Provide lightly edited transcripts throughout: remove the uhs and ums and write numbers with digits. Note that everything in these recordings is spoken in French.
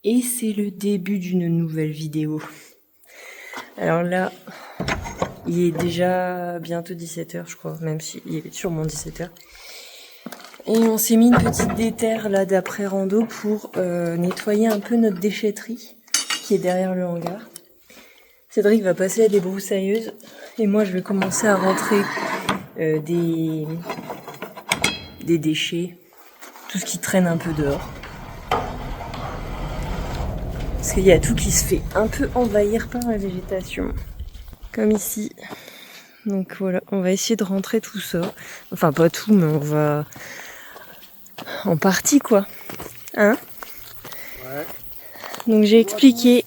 Et c'est le début d'une nouvelle vidéo. Alors là, il est déjà bientôt 17h je crois, même si il est sûrement 17h. Et on s'est mis une petite déterre là d'après rando pour nettoyer un peu notre déchetterie qui est derrière le hangar. Cédric va passer à des broussailleuses et moi je vais commencer à rentrer des déchets, tout ce qui traîne un peu dehors. Parce qu'il y a tout qui se fait un peu envahir par la végétation, comme ici. Donc voilà, on va essayer de rentrer tout ça. Enfin pas tout, mais on va en partie quoi. Hein? Ouais. Donc j'ai expliqué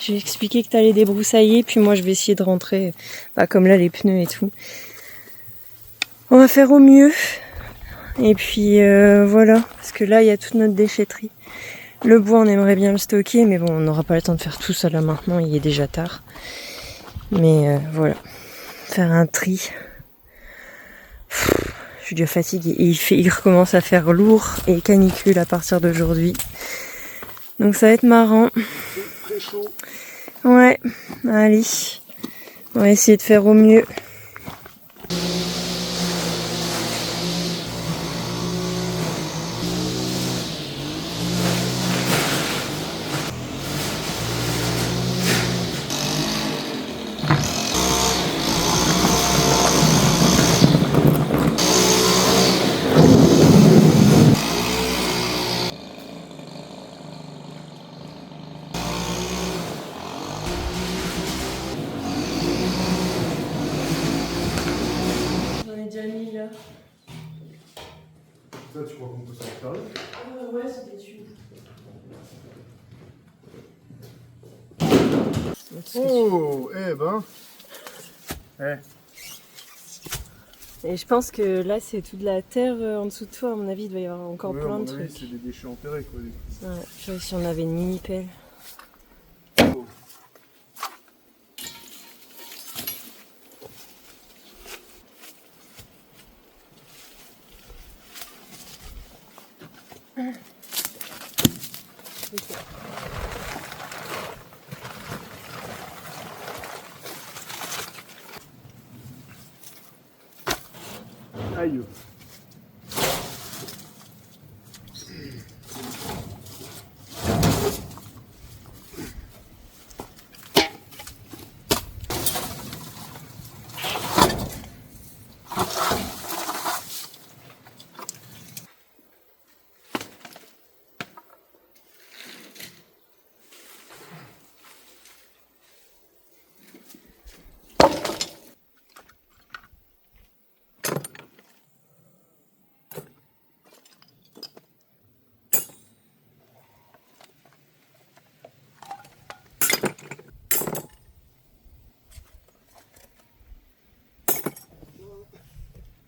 que t'allais débroussailler, puis moi je vais essayer de rentrer, comme là les pneus et tout. On va faire au mieux. Et puis voilà, parce que là il y a toute notre déchetterie. Le bois on aimerait bien le stocker, mais bon on n'aura pas le temps de faire tout ça là maintenant, il est déjà tard. Mais voilà, faire un tri. Je suis déjà fatiguée. Et il recommence à faire lourd et canicule à partir d'aujourd'hui. Donc ça va être marrant. C'est très chaud. Ouais, allez. On va essayer de faire au mieux. J'en ai déjà mis là. Ça, tu crois qu'on peut s'en faire? Ouais, c'est des tubes. Oh, eh ben. Et je pense que là c'est toute la terre en dessous de toi, à mon avis il doit y avoir encore Ouais, plein à mon de avis, trucs. c'est des déchets enterrés quoi. Ouais, je vois si on avait une mini pelle. Oh. Aïe.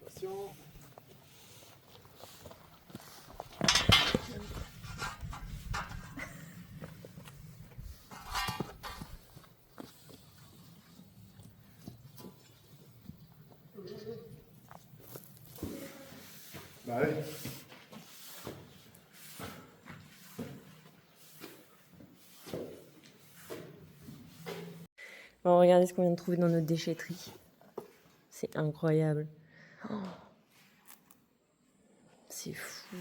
Patient. Bah ouais. Bon, regardez ce qu'on vient de trouver dans notre déchetterie. C'est incroyable. Oh, c'est fou.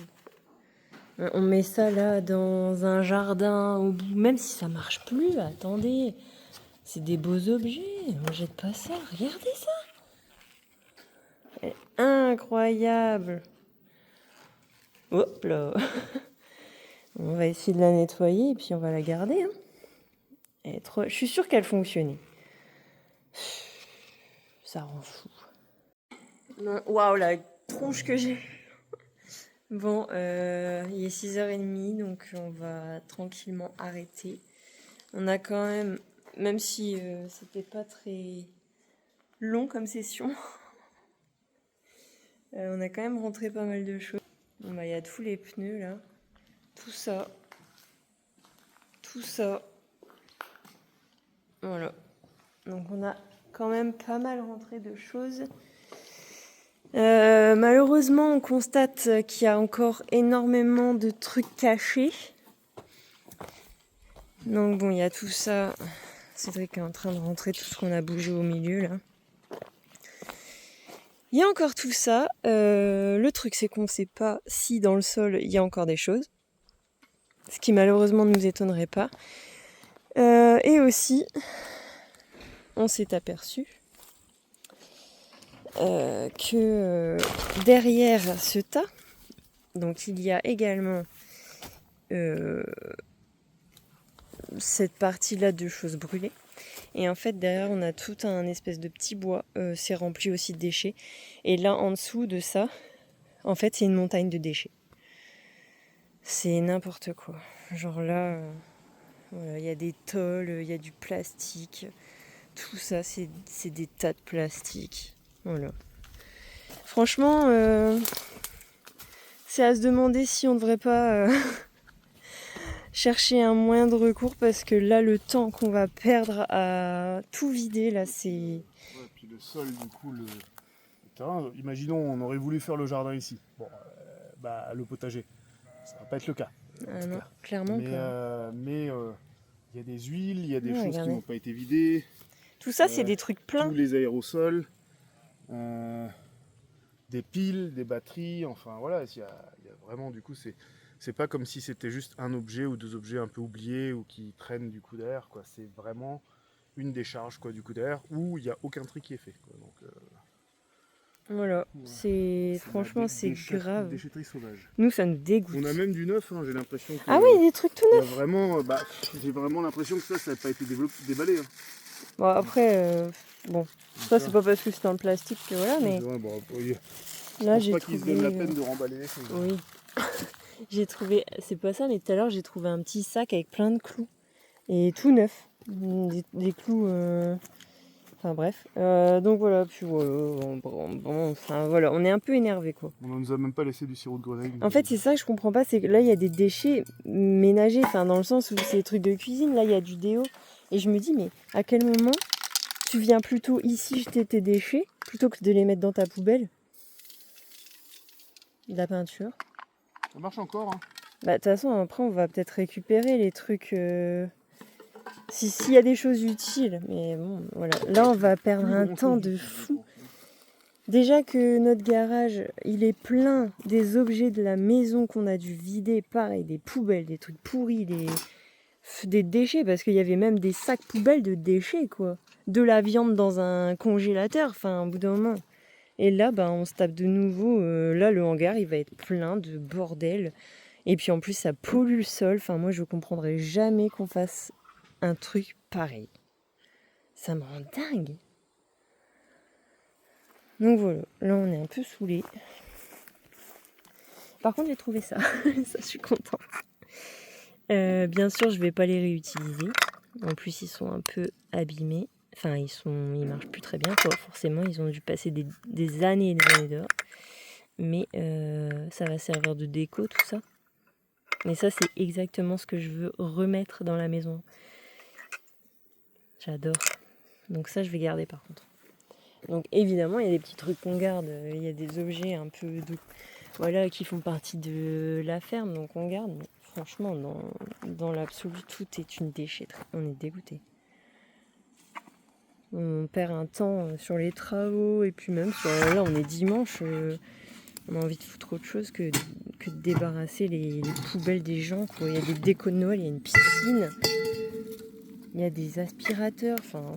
On met ça là dans un jardin au bout, même si ça marche plus, attendez. C'est des beaux objets, on jette pas ça, regardez ça. Incroyable. Hop là. On va essayer de la nettoyer et puis on va la garder. Hein. Je suis sûre qu'elle fonctionnait. Ça rend fou. Waouh, la tronche que j'ai. Bon, il est 6h30, donc on va tranquillement arrêter. On a quand même si c'était pas très long comme session, on a quand même rentré pas mal de choses. Bon, bah, y a tous les pneus là, tout ça. Voilà. Donc on a quand même pas mal rentré de choses. Malheureusement, on constate qu'il y a encore énormément de trucs cachés. Donc bon, il y a tout ça. Cédric est en train de rentrer tout ce qu'on a bougé au milieu là. Il y a encore tout ça. Le truc, c'est qu'on ne sait pas si dans le sol il y a encore des choses. Ce qui malheureusement ne nous étonnerait pas. Et aussi, on s'est aperçu que derrière ce tas, donc il y a également cette partie-là de choses brûlées. Et en fait, derrière, on a tout un espèce de petit bois. C'est rempli aussi de déchets. Et là, en dessous de ça, en fait, c'est une montagne de déchets. C'est n'importe quoi. Genre là, voilà, il y a des tôles, il y a du plastique. Tout ça, c'est des tas de plastique. Voilà. Franchement, c'est à se demander si on ne devrait pas chercher un moyen de recours, parce que là, le temps qu'on va perdre à tout vider, là, c'est... Ouais, puis le sol, du coup, le terrain. Imaginons, on aurait voulu faire le jardin ici. Bon, le potager. Ça va pas être le cas. Ah non, clairement pas. Mais il y a des huiles, il y a des Ouais, choses regardez. qui n'ont pas été vidées. Tout ça, c'est des trucs pleins. Tous les aérosols. Des piles, des batteries, enfin voilà, il y a vraiment, du coup, c'est pas comme si c'était juste un objet ou deux objets un peu oubliés ou qui traînent du coup derrière, quoi. C'est vraiment une décharge, quoi, du coup derrière, où il n'y a aucun tri qui est fait, quoi. Donc, Voilà, c'est franchement, c'est grave. déchetterie sauvage. Nous, ça nous dégoûte. On a même du neuf, hein, j'ai l'impression que... Ah oui, il y a des trucs tout il y a neufs. vraiment, j'ai vraiment l'impression que ça n'a pas été déballé. Hein. Bon, après, bon, ça, c'est pas parce que c'est dans le plastique que voilà, mais Ouais, bon, oui. là, Je j'ai pense pas qu'ils se donnent la trouvé... peine de remballer les choses. Oui. J'ai trouvé, c'est pas ça, mais tout à l'heure, j'ai trouvé un petit sac avec plein de clous. Et tout neuf. Des clous... Enfin bref. Donc voilà, puis voilà, enfin voilà, on est un peu énervé quoi. On ne nous a même pas laissé du sirop de grenade. En fait, c'est ça que je comprends pas, c'est que là, il y a des déchets ménagers, enfin dans le sens où c'est des trucs de cuisine, là, il y a du déo. Et je me dis, mais à quel moment tu viens plutôt ici jeter tes déchets, plutôt que de les mettre dans ta poubelle? La peinture. Ça marche encore, hein. Bah, de toute façon, après, on va peut-être récupérer les trucs... S'il y a des choses utiles, mais bon, voilà. Là, on va perdre un temps de fou. Déjà que notre garage, il est plein des objets de la maison qu'on a dû vider, pareil, des poubelles, des trucs pourris, des déchets, parce qu'il y avait même des sacs poubelles de déchets, quoi. De la viande dans un congélateur, enfin, au bout d'un moment. Et là, bah, on se tape de nouveau. Là, le hangar, il va être plein de bordel. Et puis en plus, ça pollue le sol. Enfin, moi, je comprendrai jamais qu'on fasse un truc pareil. Ça me rend dingue. Donc voilà, là on est un peu saoulés. Par contre j'ai trouvé ça, ça je suis contente. Bien sûr je vais pas les réutiliser. En plus ils sont un peu abîmés. Enfin ils marchent plus très bien quoi. Forcément ils ont dû passer des années et des années dehors. Mais ça va servir de déco tout ça. Mais ça c'est exactement ce que je veux remettre dans la maison. J'adore. Donc ça je vais garder par contre. Donc évidemment, il y a des petits trucs qu'on garde, il y a des objets un peu voilà, qui font partie de la ferme, donc on garde. Mais franchement, dans l'absolu, tout est une déchetterie. On est dégoûté. On perd un temps sur les travaux et puis même sur... Là, on est dimanche, on a envie de foutre autre chose que de débarrasser les poubelles des gens, quoi. Il y a des décos de Noël, il y a une piscine, il y a des aspirateurs, enfin...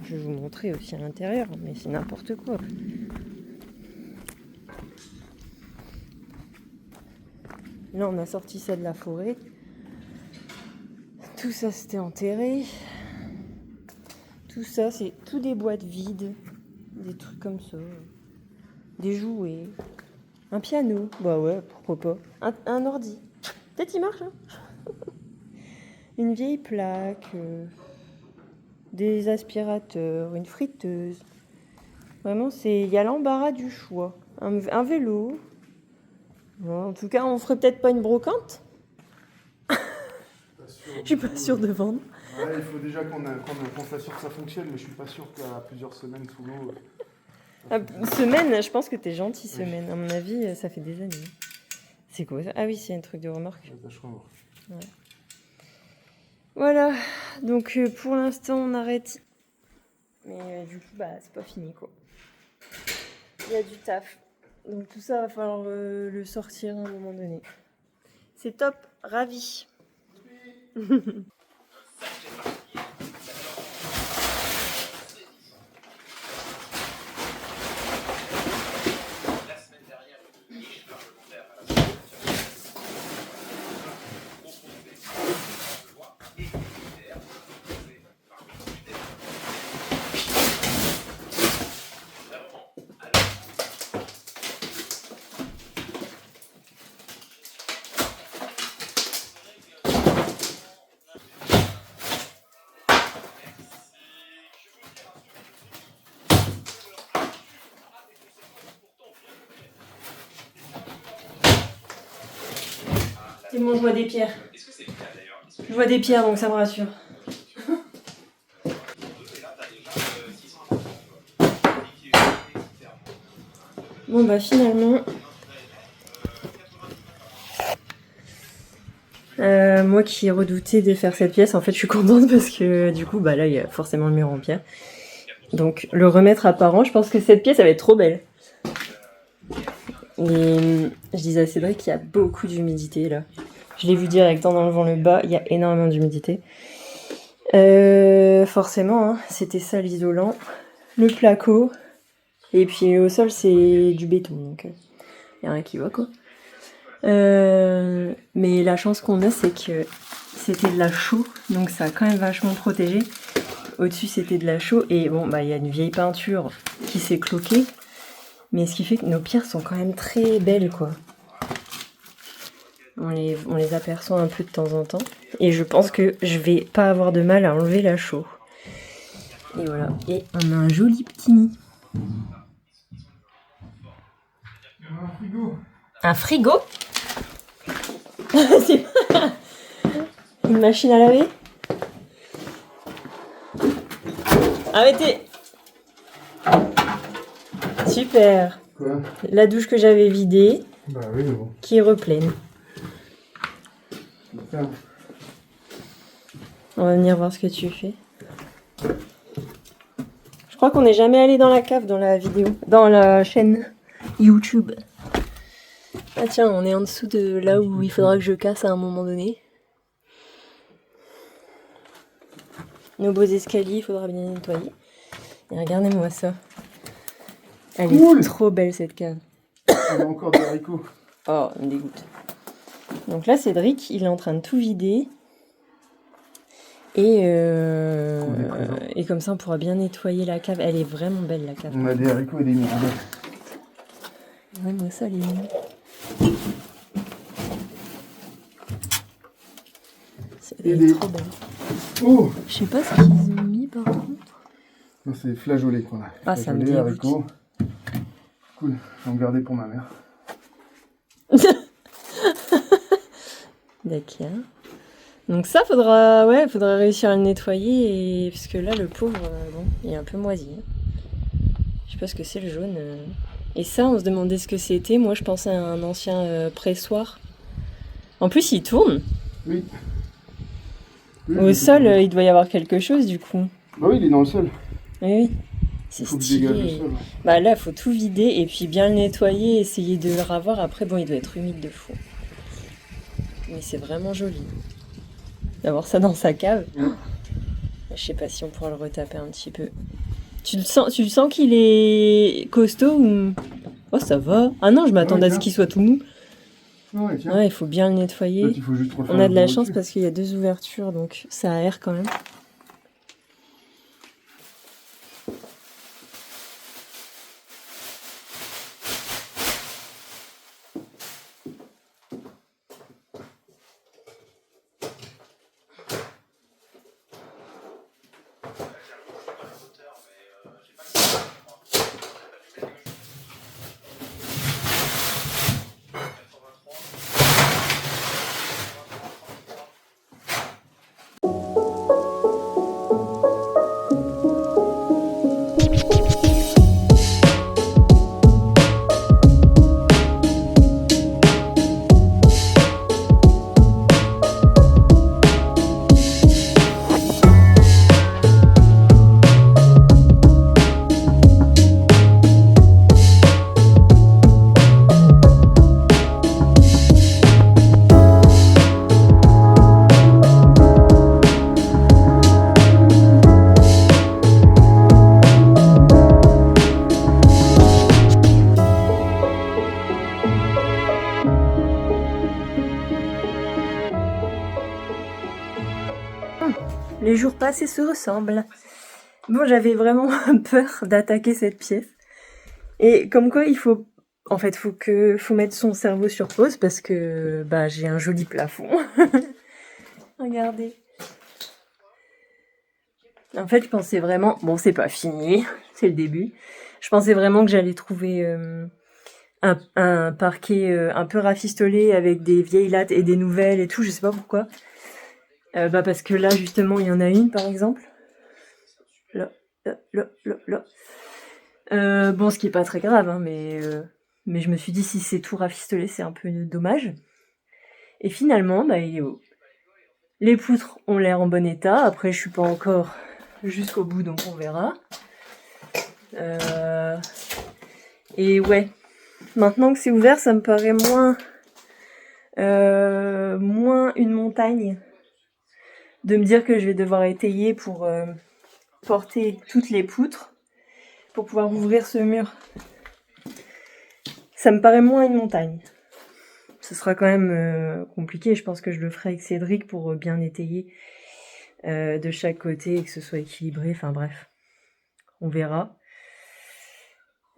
Je vais vous montrer aussi à l'intérieur, mais c'est n'importe quoi. Là, on a sorti ça de la forêt. Tout ça, c'était enterré. Tout ça, c'est tout des boîtes vides. Des trucs comme ça. Des jouets. Un piano. Bah ouais, pourquoi pas. Un ordi. Peut-être il marche, hein. Une vieille plaque. Des aspirateurs, une friteuse. Vraiment, il y a l'embarras du choix. Un vélo. Bon, en tout cas, on ferait peut-être pas une brocante. Je suis pas sûre de vendre. Ouais, il faut déjà qu'on s'assure que ça fonctionne, mais je suis pas sûr qu'à plusieurs semaines sous l'eau. Semaine, je pense que t'es gentil, semaine. À mon avis, ça fait des années. C'est quoi ça? Ah oui, c'est un truc de remorque. Ouais. Voilà, donc pour l'instant on arrête. Mais du coup, bah c'est pas fini quoi. Il y a du taf. Donc tout ça va falloir le sortir à un moment donné. C'est top, ravi. C'est bon, je vois des pierres. Je vois des pierres, donc ça me rassure. Bon bah finalement, moi qui redoutais de faire cette pièce, en fait je suis contente parce que du coup bah là il y a forcément le mur en pierre. Donc le remettre apparent, je pense que cette pièce elle va être trop belle. Et je disais à Cédric qu'il y a beaucoup d'humidité là. Je l'ai vu direct en enlevant le bas, il y a énormément d'humidité. Forcément, hein, c'était ça l'isolant. Le placo. Et puis au sol c'est du béton, donc il n'y a rien qui va quoi. Mais la chance qu'on a c'est que c'était de la chaux, donc ça a quand même vachement protégé. Au-dessus c'était de la chaux et bon bah il y a une vieille peinture qui s'est cloquée. Mais ce qui fait que nos pierres sont quand même très belles quoi. On les aperçoit un peu de temps en temps. Et je pense que je vais pas avoir de mal à enlever la chaux. Et voilà. Et on a un joli petit nid. Un frigo. Un frigo. C'est une machine à laver. Arrêtez. Super. Quoi? La douche que j'avais vidée, Bah oui, mais bon. qui est repleine. On va venir voir ce que tu fais. Je crois qu'on n'est jamais allé dans la cave dans la vidéo, dans la chaîne YouTube. Ah tiens, on est en dessous de là où il faudra que je casse à un moment donné. Nos beaux escaliers, il faudra bien nettoyer. Et regardez-moi ça. Elle est trop belle cette cave. On a encore des haricots. Oh, elle me dégoûte. Donc là, Cédric, il est en train de tout vider. Et comme ça, on pourra bien nettoyer la cave. Elle est vraiment belle, la cave. On a des haricots et des mirabelles. Ouais, moi, ça, elle est mignonne. Elle est trop belle. Oh! Je sais pas ce qu'ils ont mis, par contre. Non, c'est flageolets qu'on a. Ah, ça me Flageolets, dégoûte. haricots. Cool, je vais en garder pour ma mère. D'accord. Donc ça, faudra réussir à le nettoyer. Et... parce que là, le pauvre, bon, il est un peu moisi. Je sais pas ce que c'est, le jaune. Et ça, on se demandait ce que c'était. Moi, je pensais à un ancien pressoir. En plus, il tourne. Oui. Au sol, il doit y avoir quelque chose, du coup. Bah oui, il est dans le sol. Oui. C'est Il faut que je dégage le stylé. sol. Bah là, il faut tout vider et puis bien le nettoyer, essayer de le ravoir. Après, bon, il doit être humide de fou. Mais c'est vraiment joli. D'avoir ça dans sa cave. Ouais. Je sais pas si on pourra le retaper un petit peu. Tu le sens qu'il est costaud ou... Oh, ça va. Ah non, je m'attendais à ce qu'il soit tout mou. Ouais, tiens. Ouais, il faut bien le nettoyer. Peut-être il faut juste refaire On a de la un chance dessus. parce qu'il y a 2 ouvertures, donc ça aère quand même. Les jours passent et se ressemblent. Bon, j'avais vraiment peur d'attaquer cette pièce. Et comme quoi, il faut... En fait, faut mettre son cerveau sur pause parce que bah, j'ai un joli plafond. Regardez. En fait, je pensais vraiment... Bon, c'est pas fini, c'est le début. Je pensais vraiment que j'allais trouver un parquet un peu rafistolé avec des vieilles lattes et des nouvelles et tout, je sais pas pourquoi. Bah parce que là, justement, il y en a une, par exemple. Là. Bon, ce qui est pas très grave, hein, mais je me suis dit, si c'est tout rafistolé, c'est un peu dommage. Et finalement, bah, il est haut. Les poutres ont l'air en bon état. Après, je suis pas encore jusqu'au bout, donc on verra. Et ouais, maintenant que c'est ouvert, ça me paraît moins une montagne de me dire que je vais devoir étayer pour porter toutes les poutres pour pouvoir ouvrir ce mur. Ça me paraît moins une montagne. Ce sera quand même compliqué. Je pense que je le ferai avec Cédric pour bien étayer de chaque côté et que ce soit équilibré. Enfin bref, on verra.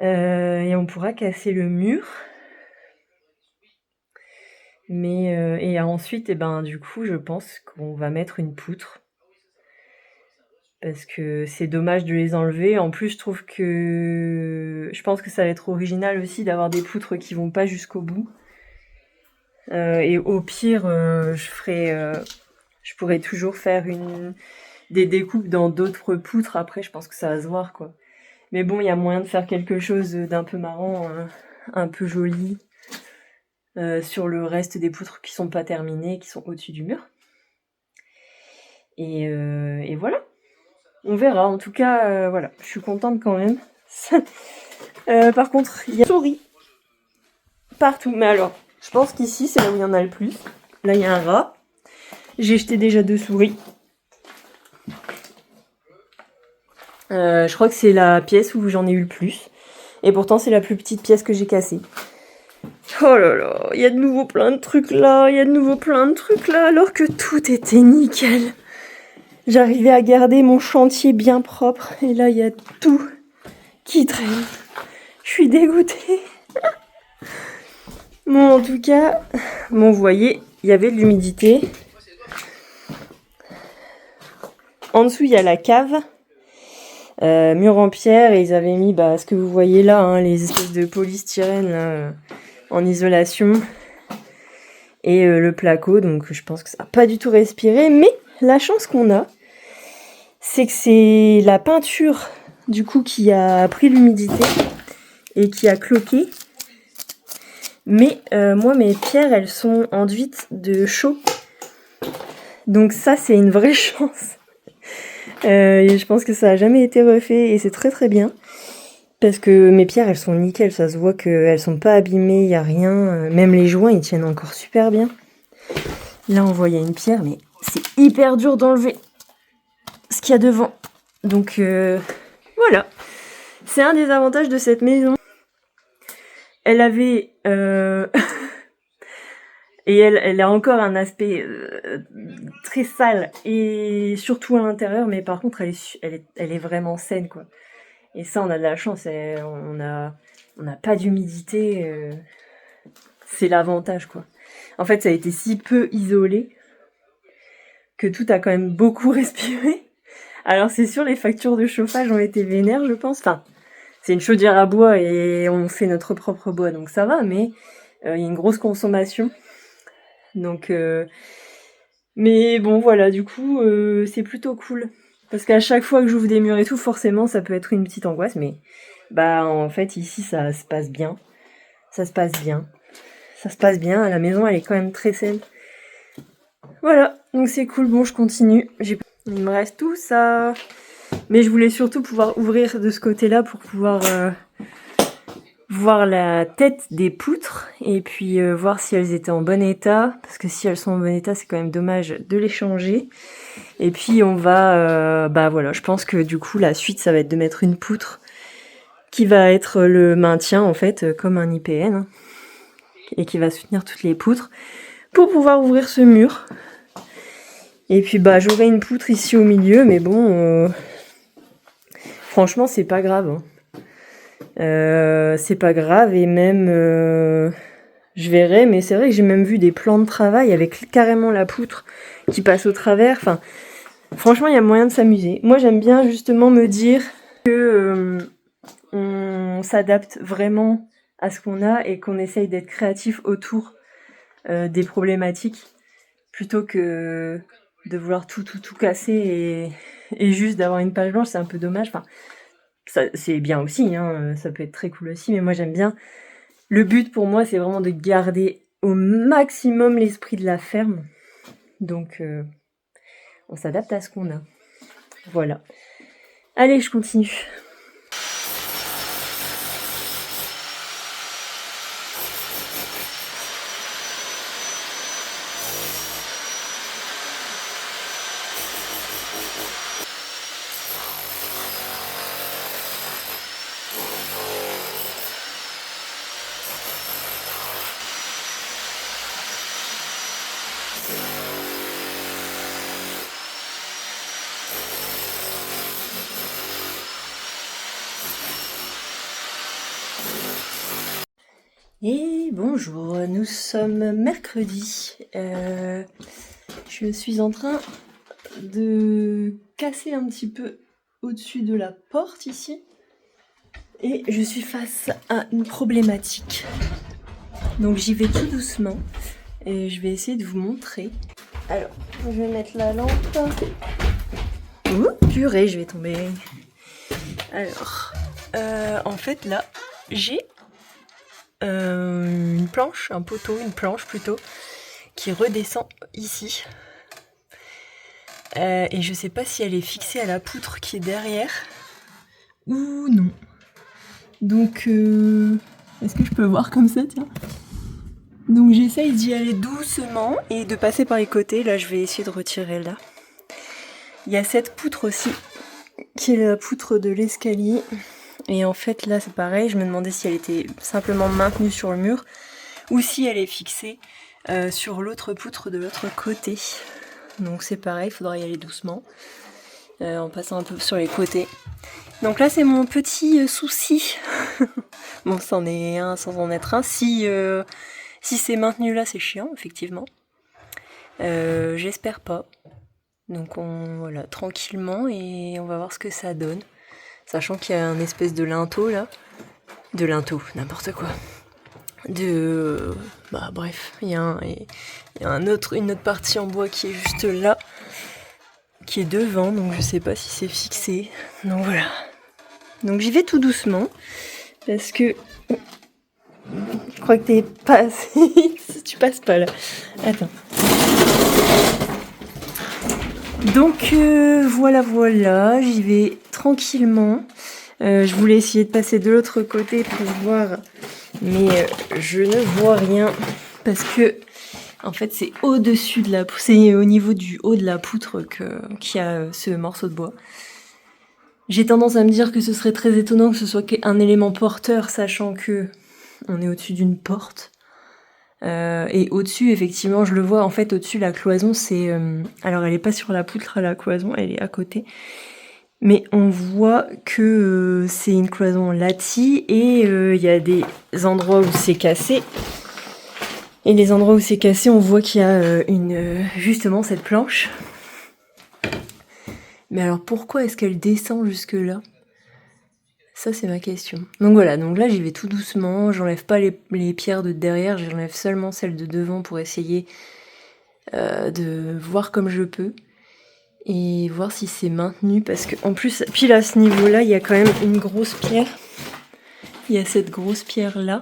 Et on pourra casser le mur. Mais et ensuite, du coup, je pense qu'on va mettre une poutre. Parce que c'est dommage de les enlever. En plus, je pense que ça va être original aussi d'avoir des poutres qui vont pas jusqu'au bout. Et au pire, je pourrais toujours faire des découpes dans d'autres poutres. Après, je pense que ça va se voir, quoi. Mais bon, il y a moyen de faire quelque chose d'un peu marrant, un peu joli, sur le reste des poutres qui sont pas terminées, qui sont au-dessus du mur. Et voilà. On verra. En tout cas, voilà. Je suis contente quand même. Par contre, il y a des souris partout. Mais alors, je pense qu'ici, c'est là où il y en a le plus. Là, il y a un rat. J'ai jeté déjà 2 souris. Je crois que c'est la pièce où j'en ai eu le plus. Et pourtant, c'est la plus petite pièce que j'ai cassée. Oh là là, il y a de nouveau plein de trucs là, alors que tout était nickel. J'arrivais à garder mon chantier bien propre, et là, il y a tout qui traîne. Je suis dégoûtée. Bon, en tout cas, vous voyez, il y avait de l'humidité. En dessous, il y a la cave. Mur en pierre, et ils avaient mis ce que vous voyez là, hein, les espèces de polystyrène là, en isolation. Et le placo, donc je pense que ça n'a pas du tout respiré. Mais la chance qu'on a, c'est que c'est la peinture du coup qui a pris l'humidité et qui a cloqué. Mais moi, mes pierres, elles sont enduites de chaux. Donc ça, c'est une vraie chance. Et je pense que ça a jamais été refait et c'est très très bien. Parce que mes pierres, elles sont nickel. Ça se voit qu'elles sont pas abîmées, il n'y a rien. Même les joints, ils tiennent encore super bien. Là, on voit, il y a une pierre, mais c'est hyper dur d'enlever ce qu'il y a devant. Donc voilà. C'est un des avantages de cette maison. Elle avait... et elle a encore un aspect très sale, et surtout à l'intérieur, mais par contre, elle est vraiment saine, quoi. Et ça, on a de la chance, on n'a pas d'humidité, c'est l'avantage, quoi. En fait, ça a été si peu isolé que tout a quand même beaucoup respiré. Alors c'est sûr, les factures de chauffage ont été vénères, je pense. Enfin, c'est une chaudière à bois et on fait notre propre bois, donc ça va, mais il y a une grosse consommation. Donc, mais bon, voilà, du coup, c'est plutôt cool. Parce qu'à chaque fois que j'ouvre des murs et tout, forcément, ça peut être une petite angoisse, mais en fait, ici, ça se passe bien. Ça se passe bien. La maison, elle est quand même très saine. Voilà, donc c'est cool. Bon, je continue. Il me reste tout ça. Mais je voulais surtout pouvoir ouvrir de ce côté-là pour pouvoir voir la tête des poutres et puis voir si elles étaient en bon état. Parce que si elles sont en bon état, c'est quand même dommage de les changer. Et puis on va... voilà, je pense que du coup, la suite, ça va être de mettre une poutre qui va être le maintien, en fait, comme un IPN. Hein, et qui va soutenir toutes les poutres pour pouvoir ouvrir ce mur. Et puis bah j'aurai une poutre ici au milieu, mais bon, franchement c'est pas grave. C'est pas grave et même je verrai, mais c'est vrai que j'ai même vu des plans de travail avec carrément la poutre qui passe au travers. Enfin, franchement il y a moyen de s'amuser. Moi j'aime bien justement me dire que on s'adapte vraiment à ce qu'on a et qu'on essaye d'être créatif autour des problématiques plutôt que de vouloir tout casser et juste d'avoir une page blanche, c'est un peu dommage. Enfin, ça, c'est bien aussi, hein, ça peut être très cool aussi, mais moi j'aime bien. Le but pour moi, c'est vraiment de garder au maximum l'esprit de la ferme. Donc, on s'adapte à ce qu'on a. Voilà. Allez, je continue. Et bonjour, nous sommes mercredi. Je suis en train de casser un petit peu au-dessus de la porte ici. Et je suis face à une problématique. Donc j'y vais tout doucement et je vais essayer de vous montrer. Alors, je vais mettre la lampe. Ouh, purée, je vais tomber. Alors, en fait là, j'ai une planche, un poteau, une planche plutôt, qui redescend ici. Et je sais pas si elle est fixée à la poutre qui est derrière ou non. Donc, est-ce que je peux voir comme ça, tiens? Donc j'essaye d'y aller doucement et de passer par les côtés. Là, je vais essayer de retirer là. Il y a cette poutre aussi, qui est la poutre de l'escalier. Et en fait, là, c'est pareil. Je me demandais si elle était simplement maintenue sur le mur ou si elle est fixée sur l'autre poutre de l'autre côté. Donc c'est pareil, il faudra y aller doucement, en passant un peu sur les côtés. Donc là, c'est mon petit souci. Bon, c'en est un sans en être un. Si c'est maintenu là, c'est chiant, effectivement. J'espère pas. Donc voilà, tranquillement, et on va voir ce que ça donne. Sachant qu'il y a un espèce de linteau là. De linteau, n'importe quoi. Bref, il y a une autre partie en bois qui est juste là, qui est devant, donc je sais pas si c'est fixé. Donc voilà. Donc j'y vais tout doucement, parce que je crois que t'es pas assez... tu passes pas là. Attends. Donc voilà, j'y vais tranquillement. Je voulais essayer de passer de l'autre côté pour voir, mais je ne vois rien parce que en fait c'est au-dessus de c'est au niveau du haut de la poutre qu'il y a ce morceau de bois. J'ai tendance à me dire que ce serait très étonnant que ce soit un élément porteur, sachant que on est au-dessus d'une porte. Et au-dessus, effectivement, je le vois, en fait, au-dessus, la cloison, c'est... alors, elle est pas sur la poutre à la cloison, elle est à côté. Mais on voit que c'est une cloison lattie et il y a des endroits où c'est cassé. Et les endroits où c'est cassé, on voit qu'il y a justement cette planche. Mais alors, pourquoi est-ce qu'elle descend jusque-là ? Ça, c'est ma question. Donc voilà, donc là, j'y vais tout doucement. J'enlève pas les pierres de derrière, j'enlève seulement celles de devant pour essayer de voir comme je peux. Et voir si c'est maintenu. Parce que en plus, pile à ce niveau-là, il y a quand même une grosse pierre. Il y a cette grosse pierre-là.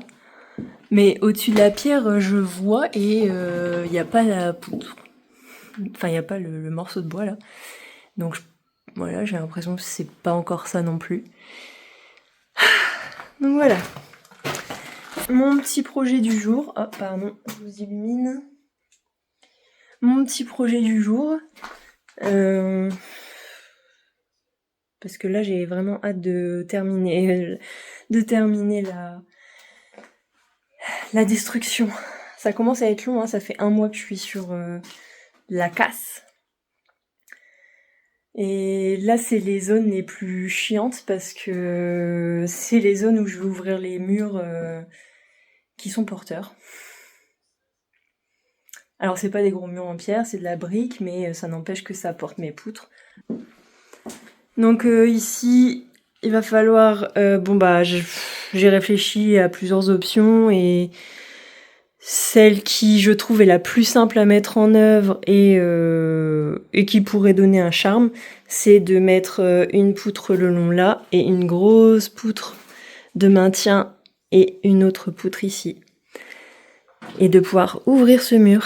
Mais au-dessus de la pierre, je vois et il n'y a pas la poutre. Enfin, il n'y a pas le morceau de bois, là. Donc, voilà, j'ai l'impression que c'est pas encore ça non plus. Donc voilà. Mon petit projet du jour. Oh, pardon, je vous illumine. Mon petit projet du jour. Parce que là, j'ai vraiment hâte de terminer la destruction. Ça commence à être long, hein, ça fait 1 mois que je suis sur la casse. Et là, c'est les zones les plus chiantes parce que c'est les zones où je vais ouvrir les murs qui sont porteurs. Alors, c'est pas des gros murs en pierre, c'est de la brique, mais ça n'empêche que ça porte mes poutres. Donc ici, il va falloir... j'ai réfléchi à plusieurs options et celle qui, je trouve, est la plus simple à mettre en œuvre et qui pourrait donner un charme, c'est de mettre une poutre le long là et une grosse poutre de maintien et une autre poutre ici. Et de pouvoir ouvrir ce mur.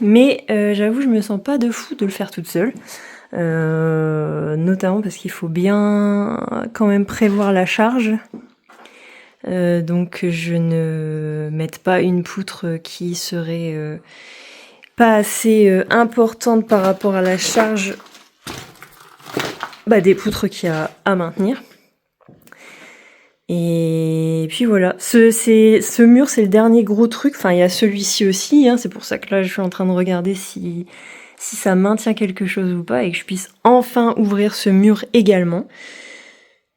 Mais j'avoue, je me sens pas de fou de le faire toute seule. Notamment parce qu'il faut bien quand même prévoir la charge. Donc je ne mette pas une poutre qui serait pas assez importante par rapport à la charge des poutres qu'il y a à maintenir. Et puis voilà, ce mur c'est le dernier gros truc, enfin il y a celui-ci aussi, hein, c'est pour ça que là je suis en train de regarder si ça maintient quelque chose ou pas et que je puisse enfin ouvrir ce mur également.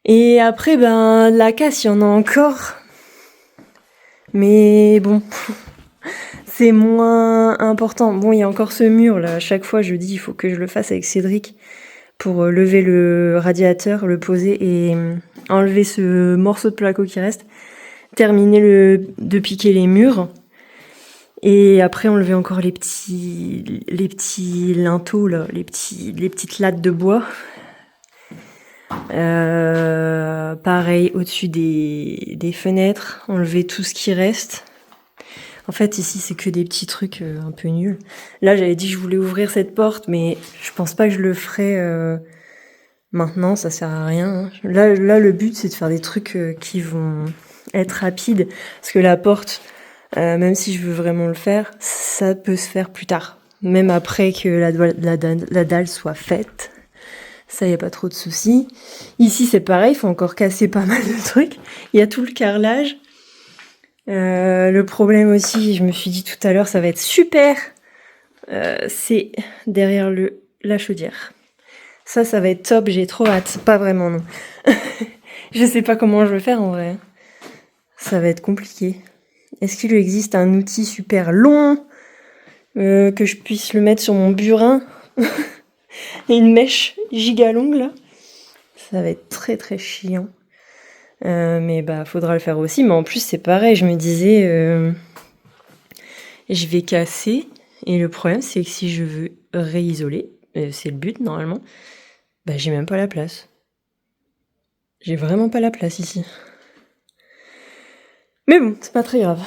Et après, la casse, il y en a encore. Mais bon, c'est moins important. Bon, il y a encore ce mur, là. À chaque fois, je dis, il faut que je le fasse avec Cédric pour lever le radiateur, le poser et enlever ce morceau de placo qui reste. Terminer de piquer les murs. Et après, enlever encore les petits linteaux, là, les petites lattes de bois. Pareil, au-dessus des fenêtres, enlever tout ce qui reste. En fait, ici, c'est que des petits trucs un peu nuls. Là, j'avais dit que je voulais ouvrir cette porte, mais je pense pas que je le ferai maintenant, ça sert à rien. Hein. Là, le but, c'est de faire des trucs qui vont être rapides. Parce que la porte, même si je veux vraiment le faire, ça peut se faire plus tard. Même après que la dalle soit faite. Ça, y a pas trop de soucis. Ici, c'est pareil, il faut encore casser pas mal de trucs. Il y a tout le carrelage. Le problème aussi, je me suis dit tout à l'heure, ça va être super. C'est derrière la chaudière. Ça va être top, j'ai trop hâte. Pas vraiment, non. Je sais pas comment je vais faire en vrai. Ça va être compliqué. Est-ce qu'il existe un outil super long que je puisse le mettre sur mon burin et une mèche giga longue là? Ça va être très très chiant. Mais faudra le faire aussi. Mais en plus c'est pareil, je me disais je vais casser. Et le problème c'est que si je veux réisoler, c'est le but normalement, j'ai même pas la place. J'ai vraiment pas la place ici. Mais bon, c'est pas très grave.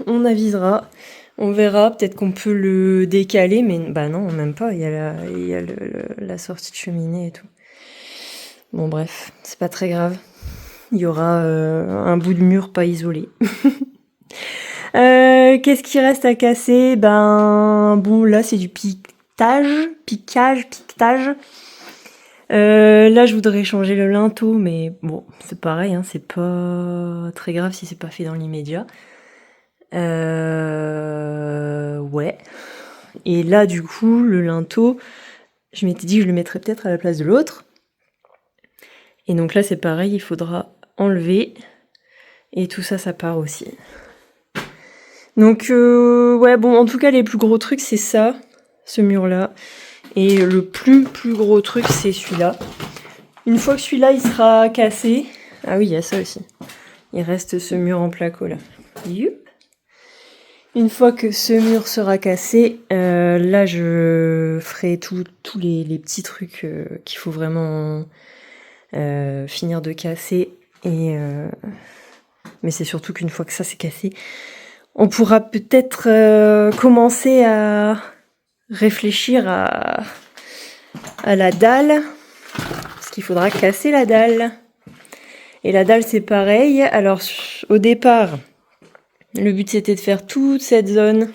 On avisera. On verra, peut-être qu'on peut le décaler, mais non, même pas. Il y a la sortie de cheminée et tout. Bon bref, c'est pas très grave. Il y aura un bout de mur pas isolé. Qu'est-ce qui reste à casser? Bon, là c'est du piquetage. Là je voudrais changer le linteau, mais bon, c'est pareil, hein, c'est pas très grave si c'est pas fait dans l'immédiat. Ouais. Et là du coup, le linteau, je m'étais dit que je le mettrais peut-être à la place de l'autre. Et donc là c'est pareil, il faudra enlever. Et tout ça, ça part aussi. Donc, en tout cas, les plus gros trucs, c'est ça, ce mur-là. Et le plus gros truc, c'est celui-là. Une fois que celui-là, il sera cassé... Ah oui, il y a ça aussi. Il reste ce mur en placo, là. Youp. Une fois que ce mur sera cassé, là, je ferai tous les petits trucs qu'il faut vraiment finir de casser. Mais c'est surtout qu'une fois que ça c'est cassé, on pourra peut-être commencer à réfléchir à la dalle. Parce qu'il faudra casser la dalle. Et la dalle c'est pareil. Alors au départ, le but c'était de faire toute cette zone,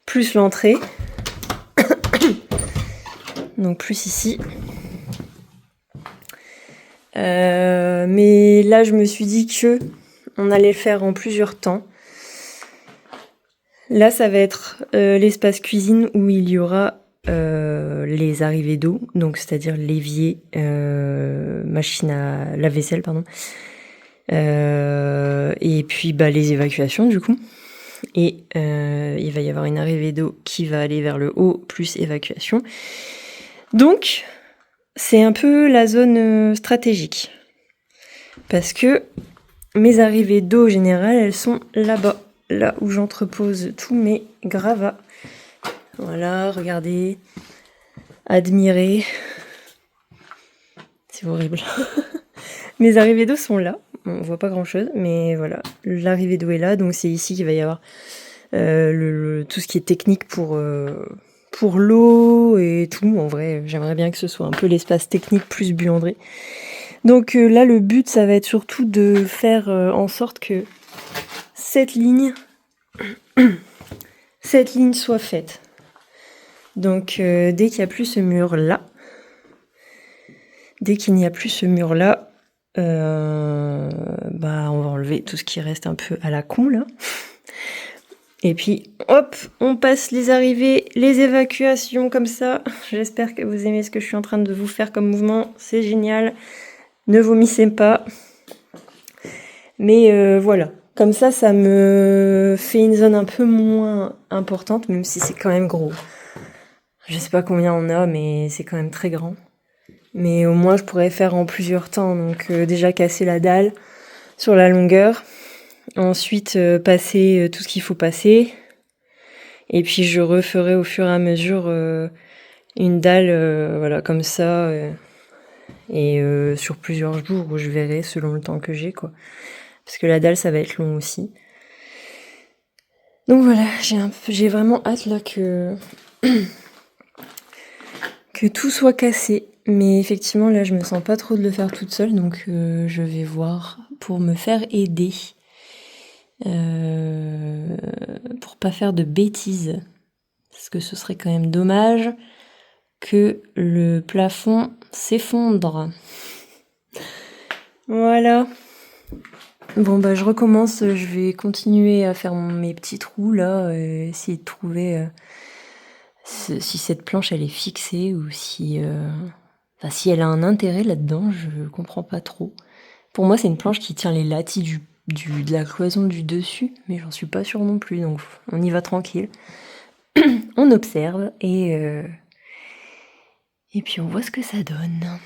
plus l'entrée. Donc plus ici. Mais là je me suis dit que on allait le faire en plusieurs temps. Là, ça va être l'espace cuisine où il y aura les arrivées d'eau, donc c'est-à-dire l'évier, machine à lave-vaisselle, pardon. Et puis les évacuations du coup. Et il va y avoir une arrivée d'eau qui va aller vers le haut, plus évacuation. Donc, c'est un peu la zone stratégique. Parce que mes arrivées d'eau générales, elles sont là-bas. Là où j'entrepose tous mes gravats. Voilà, regardez. Admirez. C'est horrible. Mes arrivées d'eau sont là. On voit pas grand-chose, mais voilà. L'arrivée d'eau est là, donc c'est ici qu'il va y avoir tout ce qui est technique pour l'eau et tout. En vrai, j'aimerais bien que ce soit un peu l'espace technique plus buanderie. Donc là, le but, ça va être surtout de faire en sorte que cette ligne soit faite. Donc dès qu'il n'y a plus ce mur-là, on va enlever tout ce qui reste un peu à la con là. Et puis hop, on passe les arrivées, les évacuations comme ça. J'espère que vous aimez ce que je suis en train de vous faire comme mouvement, c'est génial. Ne vomissez pas. Mais voilà, comme ça me fait une zone un peu moins importante, même si c'est quand même gros. Je sais pas combien on a, mais c'est quand même très grand. Mais au moins, je pourrais faire en plusieurs temps. Donc déjà casser la dalle sur la longueur. Ensuite, passer tout ce qu'il faut passer. Et puis, je referai au fur et à mesure une dalle, voilà, comme ça. Et sur plusieurs jours, où je verrai selon le temps que j'ai, quoi. Parce que la dalle, ça va être long aussi. Donc voilà, j'ai vraiment hâte là que tout soit cassé. Mais effectivement, là, je me sens pas trop de le faire toute seule, donc je vais voir pour me faire aider. Pour pas faire de bêtises. Parce que ce serait quand même dommage que le plafond s'effondre. Voilà. Bon, je recommence. Je vais continuer à faire mes petits trous, là, essayer de trouver si cette planche, elle est fixée ou si elle a un intérêt là-dedans, je comprends pas trop. Pour moi, c'est une planche qui tient les lattis de la cloison du dessus, mais j'en suis pas sûre non plus, donc on y va tranquille. On observe et puis on voit ce que ça donne.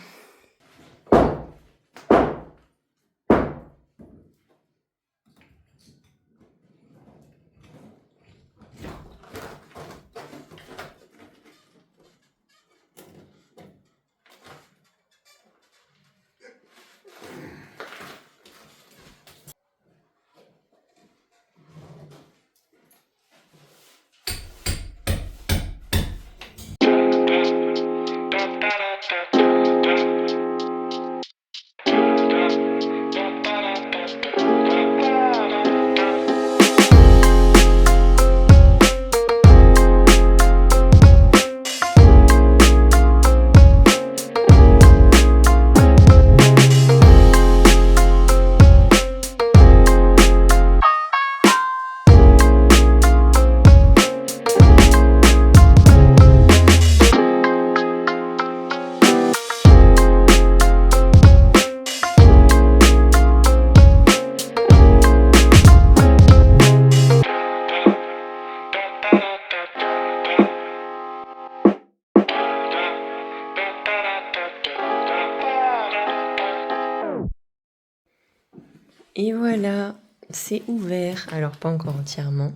Et voilà, c'est ouvert. Alors pas encore entièrement,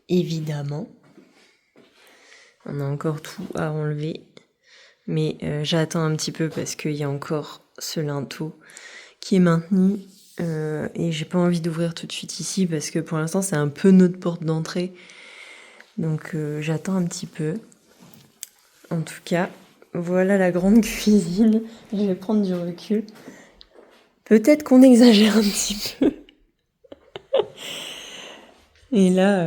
évidemment. On a encore tout à enlever. Mais j'attends un petit peu parce qu'il y a encore ce linteau qui est maintenu. Et j'ai pas envie d'ouvrir tout de suite ici parce que pour l'instant c'est un peu notre porte d'entrée. Donc j'attends un petit peu. En tout cas, voilà la grande cuisine. Je vais prendre du recul. Peut-être qu'on exagère un petit peu. Et là,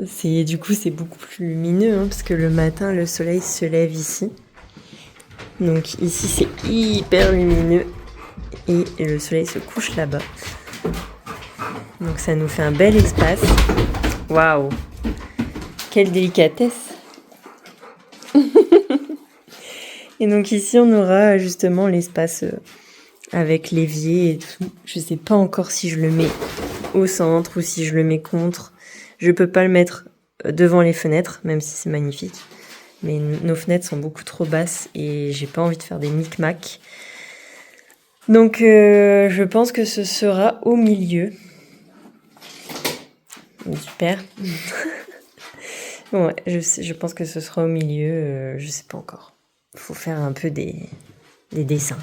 c'est beaucoup plus lumineux, hein, parce que le matin, le soleil se lève ici. Donc ici, c'est hyper lumineux. Et le soleil se couche là-bas. Donc ça nous fait un bel espace. Waouh! Quelle délicatesse! Et donc ici, on aura justement l'espace avec l'évier et tout. Je sais pas encore si je le mets au centre ou si je le mets contre. Je peux pas le mettre devant les fenêtres, même si c'est magnifique. Mais nos fenêtres sont beaucoup trop basses et j'ai pas envie de faire des micmacs. Donc je pense que ce sera au milieu. Super. Ouais, je pense que ce sera au milieu, je sais pas encore. Faut faire un peu des dessins.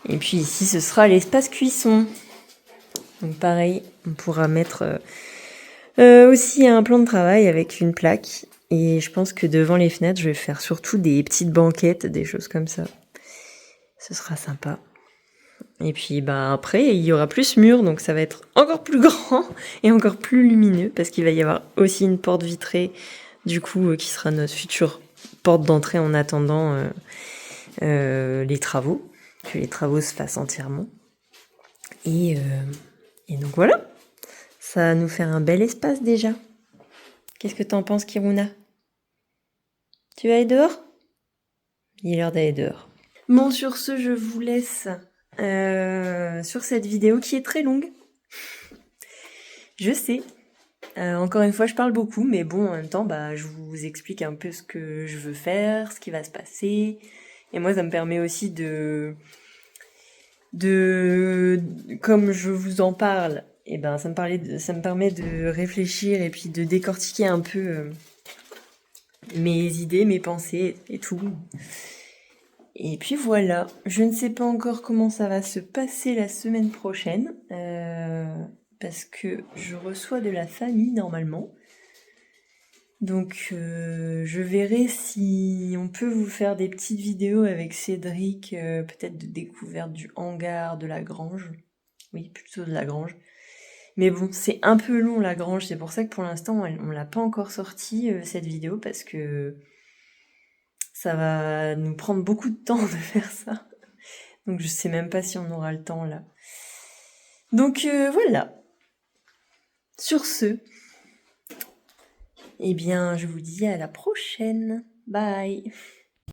Et puis ici, ce sera l'espace cuisson. Donc pareil, on pourra mettre aussi un plan de travail avec une plaque. Et je pense que devant les fenêtres, je vais faire surtout des petites banquettes, des choses comme ça. Ce sera sympa. Et puis bah après, il y aura plus mur, donc ça va être encore plus grand et encore plus lumineux, parce qu'il va y avoir aussi une porte vitrée, du coup, qui sera notre future porte d'entrée en attendant les travaux, que les travaux se fassent entièrement. Et donc voilà, ça va nous faire un bel espace déjà. Qu'est-ce que t'en penses, Kiruna? Tu vas aller dehors? Il est l'heure d'aller dehors. Bon, sur ce, je vous laisse sur cette vidéo qui est très longue. Je sais. Encore une fois, je parle beaucoup, mais bon, en même temps, bah, je vous explique un peu ce que je veux faire, ce qui va se passer. Et moi, ça me permet aussi comme je vous en parle, et ben, ça me permet de réfléchir et puis de décortiquer un peu mes idées, mes pensées et tout. Et puis voilà, je ne sais pas encore comment ça va se passer la semaine prochaine, parce que je reçois de la famille normalement. Donc je verrai si on peut vous faire des petites vidéos avec Cédric, peut-être de découverte du hangar, de la grange. Oui, plutôt de la grange. Mais bon, c'est un peu long la grange, c'est pour ça que pour l'instant on l'a pas encore sorti cette vidéo, parce que ça va nous prendre beaucoup de temps de faire ça. Donc je sais même pas si on aura le temps là. Donc voilà. Sur ce, eh bien je vous dis à la prochaine. Bye.